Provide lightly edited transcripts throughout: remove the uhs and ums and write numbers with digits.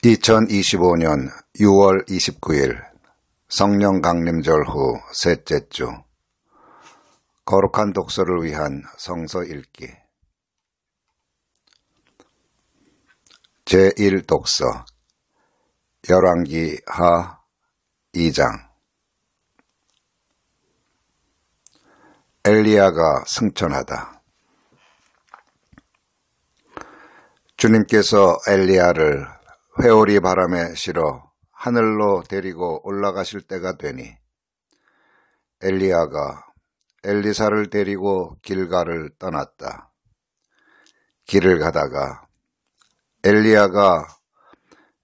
2025년 6월 29일 성령 강림절 후 셋째 주 거룩한 독서를 위한 성서 읽기 제1독서 열왕기 하 2장 엘리야가 승천하다. 주님께서 엘리야를 회오리 바람에 실어 하늘로 데리고 올라가실 때가 되니 엘리야가 엘리사를 데리고 길갈을 떠났다. 길을 가다가 엘리야가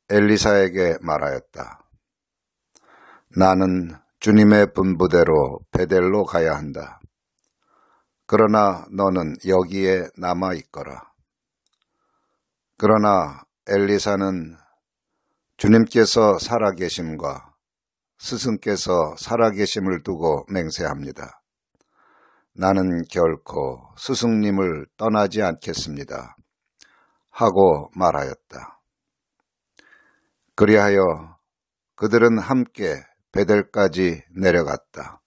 엘리사에게 말하였다. 나는 주님의 분부대로 베델로 가야 한다. 그러나 너는 여기에 남아 있거라. 그러나 엘리사는 주님께서 살아계심과 스승께서 살아계심을 두고 맹세합니다. 나는 결코 스승님을 떠나지 않겠습니다. 하고 말하였다. 그리하여 그들은 함께 베델까지 내려갔다.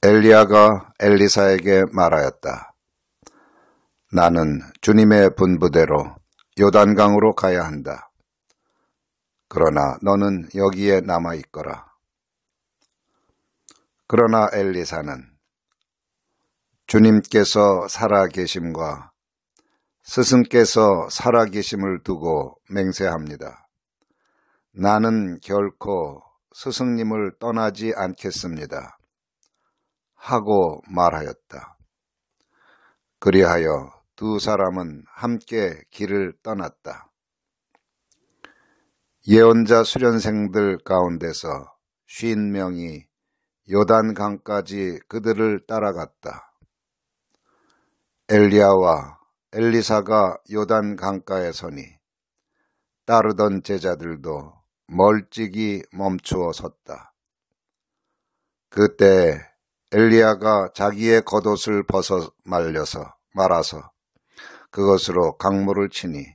엘리야가 엘리사에게 말하였다. 나는 주님의 분부대로 요단강으로 가야 한다. 그러나 너는 여기에 남아 있거라. 그러나 엘리사는 주님께서 살아계심과 스승께서 살아계심을 두고 맹세합니다. 나는 결코 스승님을 떠나지 않겠습니다. 하고 말하였다. 그리하여 두 사람은 함께 길을 떠났다. 예언자 수련생들 가운데서 50명이 요단강까지 그들을 따라갔다. 엘리야와 엘리사가 요단강가에 서니 따르던 제자들도 멀찍이 멈추어 섰다. 그때 엘리야가 자기의 겉옷을 벗어 말아서 그것으로 강물을 치니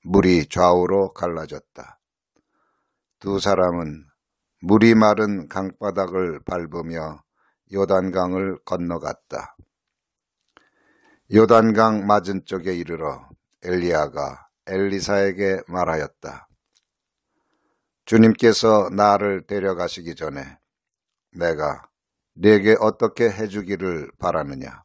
물이 좌우로 갈라졌다. 두 사람은 물이 마른 강바닥을 밟으며 요단강을 건너갔다. 요단강 맞은쪽에 이르러 엘리야가 엘리사에게 말하였다. 주님께서 나를 데려가시기 전에 내가 네게 어떻게 해주기를 바라느냐.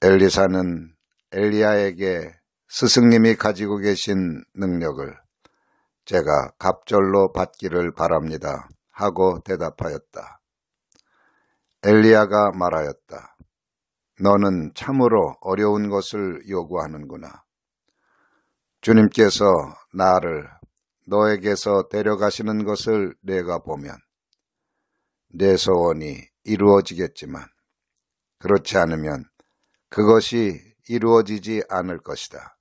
엘리사는 엘리야에게 스승님이 가지고 계신 능력을 제가 갑절로 받기를 바랍니다. 하고 대답하였다. 엘리야가 말하였다. 너는 참으로 어려운 것을 요구하는구나. 주님께서 나를 너에게서 데려가시는 것을 내가 보면 내 소원이 이루어지겠지만 그렇지 않으면 그것이 이루어지지 않을 것이다.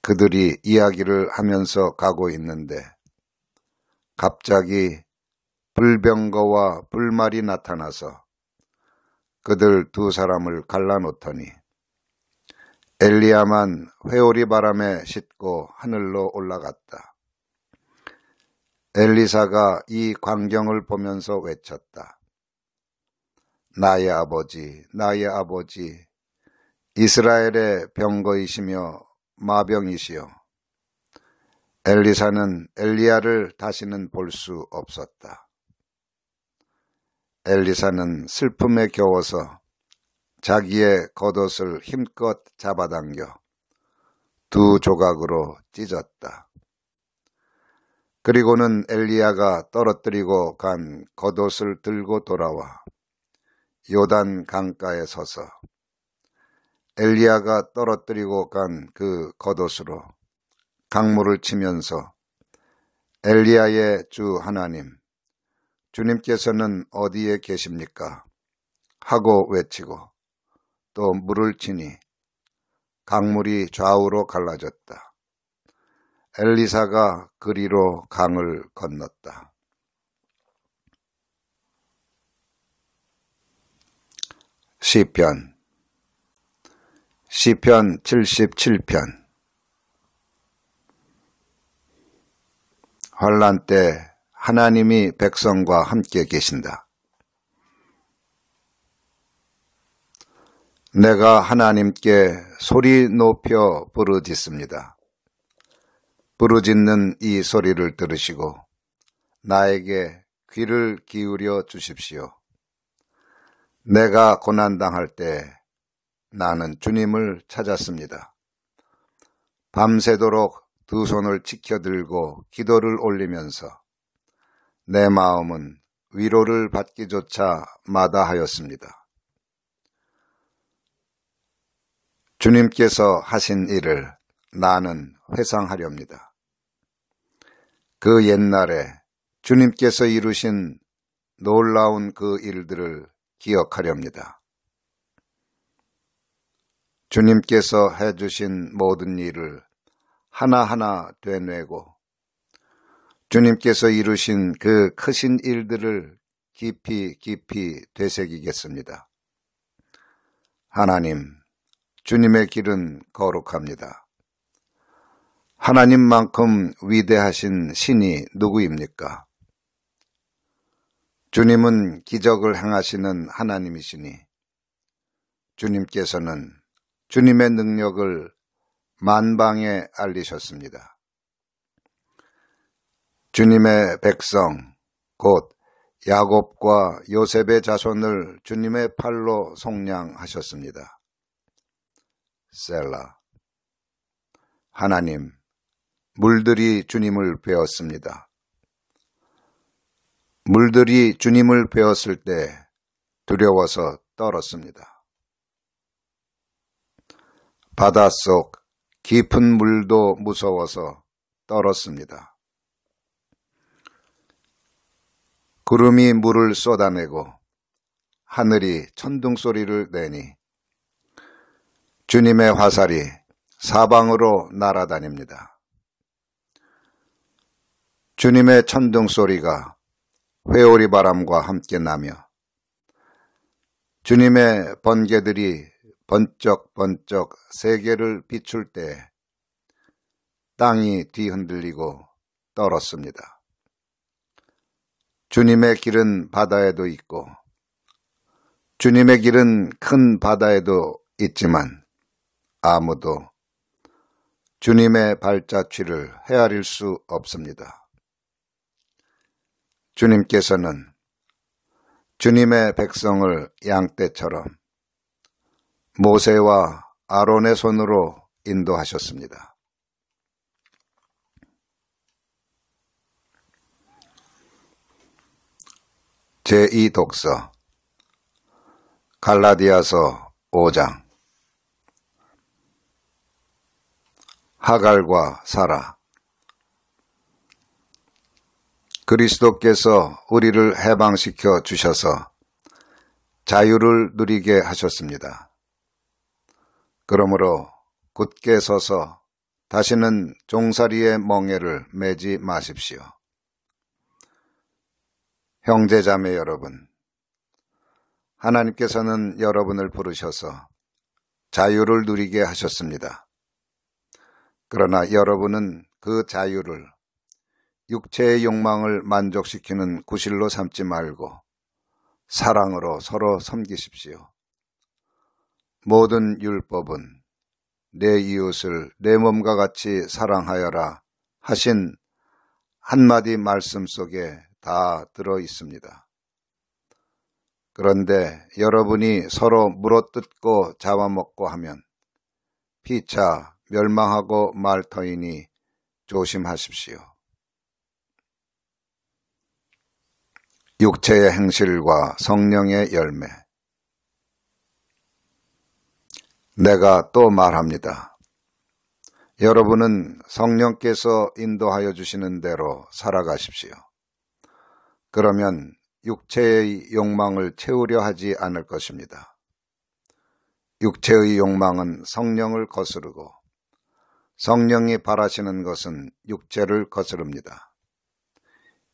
그들이 이야기를 하면서 가고 있는데 갑자기 불병거와 불말이 나타나서 그들 두 사람을 갈라놓더니 엘리야만 회오리 바람에 싣고 하늘로 올라갔다. 엘리사가 이 광경을 보면서 외쳤다. 나의 아버지, 나의 아버지, 이스라엘의 병거이시며 마병이시여. 엘리사는 엘리야를 다시는 볼 수 없었다. 엘리사는 슬픔에 겨워서 자기의 겉옷을 힘껏 잡아당겨 두 조각으로 찢었다. 그리고는 엘리야가 떨어뜨리고 간 겉옷을 들고 돌아와 요단 강가에 서서 엘리야가 떨어뜨리고 간 그 겉옷으로 강물을 치면서 엘리야의 주 하나님, 주님께서는 어디에 계십니까? 하고 외치고 또 물을 치니 강물이 좌우로 갈라졌다. 엘리사가 그리로 강을 건넜다. 시편 시편 77편. 환난 때 하나님이 백성과 함께 계신다. 내가 하나님께 소리 높여 부르짖습니다. 부르짖는 이 소리를 들으시고 나에게 귀를 기울여 주십시오. 내가 고난당할 때 나는 주님을 찾았습니다. 밤새도록 두 손을 치켜들고 기도를 올리면서 내 마음은 위로를 받기조차 마다하였습니다. 주님께서 하신 일을 나는 회상하렵니다. 그 옛날에 주님께서 이루신 놀라운 그 일들을 기억하렵니다. 주님께서 해주신 모든 일을 하나하나 되뇌고 주님께서 이루신 그 크신 일들을 깊이 되새기겠습니다. 하나님, 주님의 길은 거룩합니다. 하나님만큼 위대하신 신이 누구입니까? 주님은 기적을 행하시는 하나님이시니 주님께서는 주님의 능력을 만방에 알리셨습니다. 주님의 백성, 곧 야곱과 요셉의 자손을 주님의 팔로 속량하셨습니다. 셀라. 하나님, 물들이 주님을 베었습니다. 물들이 주님을 베었을 때 두려워서 떨었습니다. 바닷속 깊은 물도 무서워서 떨었습니다. 구름이 물을 쏟아내고 하늘이 천둥 소리를 내니 주님의 화살이 사방으로 날아다닙니다. 주님의 천둥 소리가 회오리 바람과 함께 나며 주님의 번개들이 번쩍번쩍 세계를 비출 때 땅이 뒤흔들리고 떨었습니다. 주님의 길은 바다에도 있고 주님의 길은 큰 바다에도 있지만 아무도 주님의 발자취를 헤아릴 수 없습니다. 주님께서는 주님의 백성을 양떼처럼 모세와 아론의 손으로 인도하셨습니다. 제2독서 갈라디아서 5장. 하갈과 사라. 그리스도께서 우리를 해방시켜 주셔서 자유를 누리게 하셨습니다. 그러므로 굳게 서서 다시는 종살이의 멍에를 매지 마십시오. 형제자매 여러분, 하나님께서는 여러분을 부르셔서 자유를 누리게 하셨습니다. 그러나 여러분은 그 자유를 육체의 욕망을 만족시키는 구실로 삼지 말고 사랑으로 서로 섬기십시오. 모든 율법은 내 이웃을 내 몸과 같이 사랑하여라 하신 한마디 말씀 속에 다 들어 있습니다. 그런데 여러분이 서로 물어뜯고 잡아먹고 하면 피차 멸망하고 말 터이니 조심하십시오. 육체의 행실과 성령의 열매. 내가 또 말합니다. 여러분은 성령께서 인도하여 주시는 대로 살아가십시오. 그러면 육체의 욕망을 채우려 하지 않을 것입니다. 육체의 욕망은 성령을 거스르고 성령이 바라시는 것은 육체를 거스릅니다.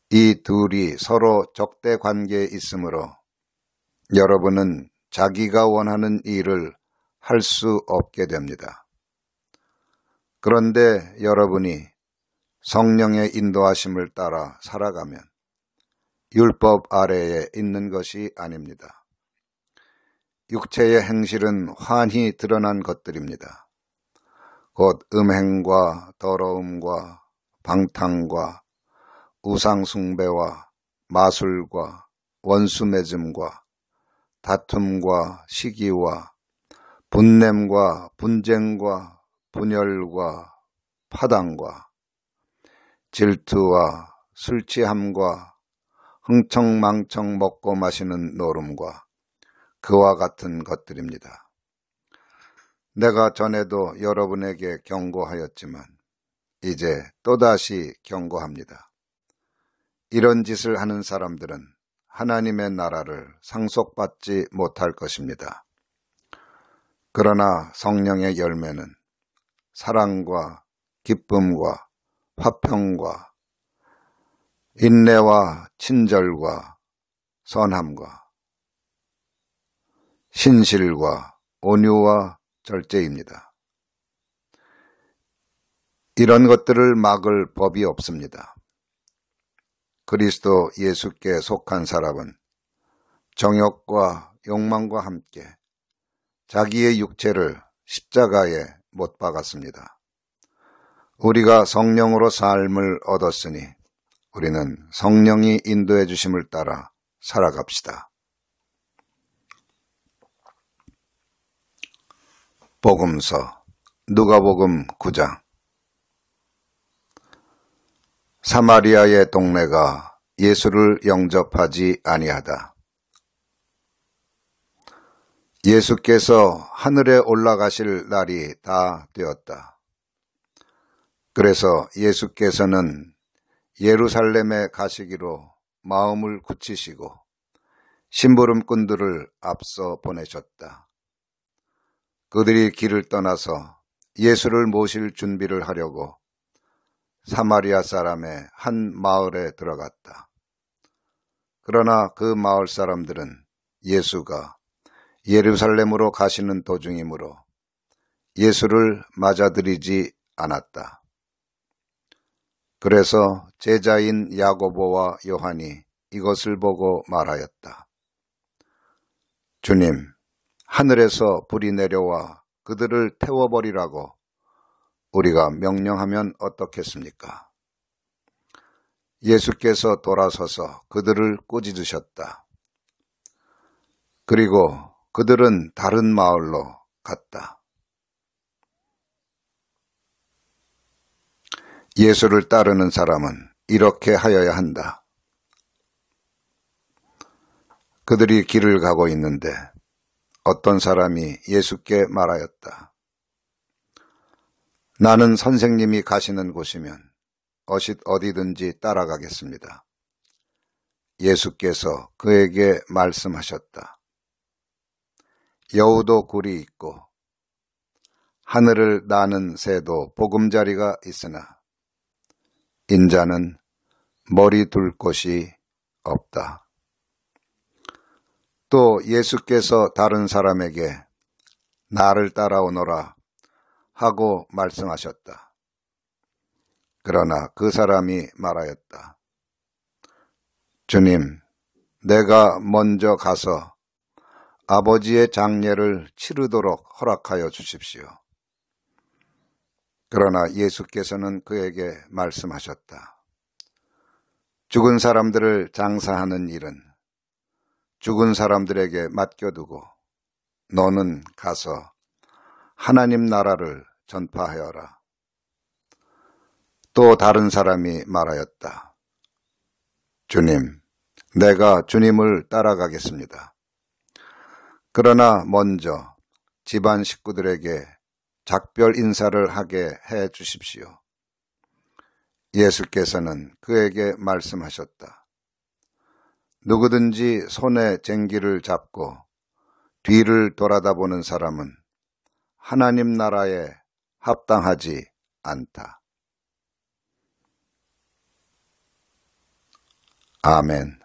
이 둘이 서로 적대 관계에 있으므로 여러분은 자기가 원하는 일을 할 수 없게 됩니다. 그런데 여러분이 성령의 인도하심을 따라 살아가면 율법 아래에 있는 것이 아닙니다. 육체의 행실은 환히 드러난 것들입니다. 곧 음행과 더러움과 방탕과 우상숭배와 마술과 원수맺음과 다툼과 시기와 분냄과 분쟁과 분열과 파당과 질투와 술취함과 흥청망청 먹고 마시는 노름과 그와 같은 것들입니다. 내가 전에도 여러분에게 경고하였지만 이제 또다시 경고합니다. 이런 짓을 하는 사람들은 하나님의 나라를 상속받지 못할 것입니다. 그러나 성령의 열매는 사랑과 기쁨과 화평과 인내와 친절과 선함과 신실과 온유와 절제입니다. 이런 것들을 막을 법이 없습니다. 그리스도 예수께 속한 사람은 정욕과 욕망과 함께 자기의 육체를 십자가에 못 박았습니다. 우리가 성령으로 삶을 얻었으니 우리는 성령이 인도해 주심을 따라 살아갑시다. 복음서 누가복음 9장. 사마리아의 동네가 예수를 영접하지 아니하다. 예수께서 하늘에 올라가실 날이 다 되었다. 그래서 예수께서는 예루살렘에 가시기로 마음을 굳히시고 심부름꾼들을 앞서 보내셨다. 그들이 길을 떠나서 예수를 모실 준비를 하려고 사마리아 사람의 한 마을에 들어갔다. 그러나 그 마을 사람들은 예수가 예루살렘으로 가시는 도중이므로 예수를 맞아들이지 않았다. 그래서 제자인 야고보와 요한이 이것을 보고 말하였다. 주님, 하늘에서 불이 내려와 그들을 태워버리라고 우리가 명령하면 어떻겠습니까? 예수께서 돌아서서 그들을 꾸짖으셨다. 그리고 그들은 다른 마을로 갔다. 예수를 따르는 사람은 이렇게 하여야 한다. 그들이 길을 가고 있는데 어떤 사람이 예수께 말하였다. 나는 선생님이 가시는 곳이면 어디든지 따라가겠습니다. 예수께서 그에게 말씀하셨다. 여우도 굴이 있고 하늘을 나는 새도 보금자리가 있으나 인자는 머리 둘 곳이 없다. 또 예수께서 다른 사람에게 나를 따라오너라 하고 말씀하셨다. 그러나 그 사람이 말하였다. 주님, 내가 먼저 가서 아버지의 장례를 치르도록 허락하여 주십시오. 그러나 예수께서는 그에게 말씀하셨다. 죽은 사람들을 장사하는 일은 죽은 사람들에게 맡겨두고 너는 가서 하나님 나라를 전파하여라. 또 다른 사람이 말하였다. 주님, 내가 주님을 따라가겠습니다. 그러나 먼저 집안 식구들에게 작별 인사를 하게 해 주십시오. 예수께서는 그에게 말씀하셨다. 누구든지 손에 쟁기를 잡고 뒤를 돌아다보는 사람은 하나님 나라에 합당하지 않다. 아멘.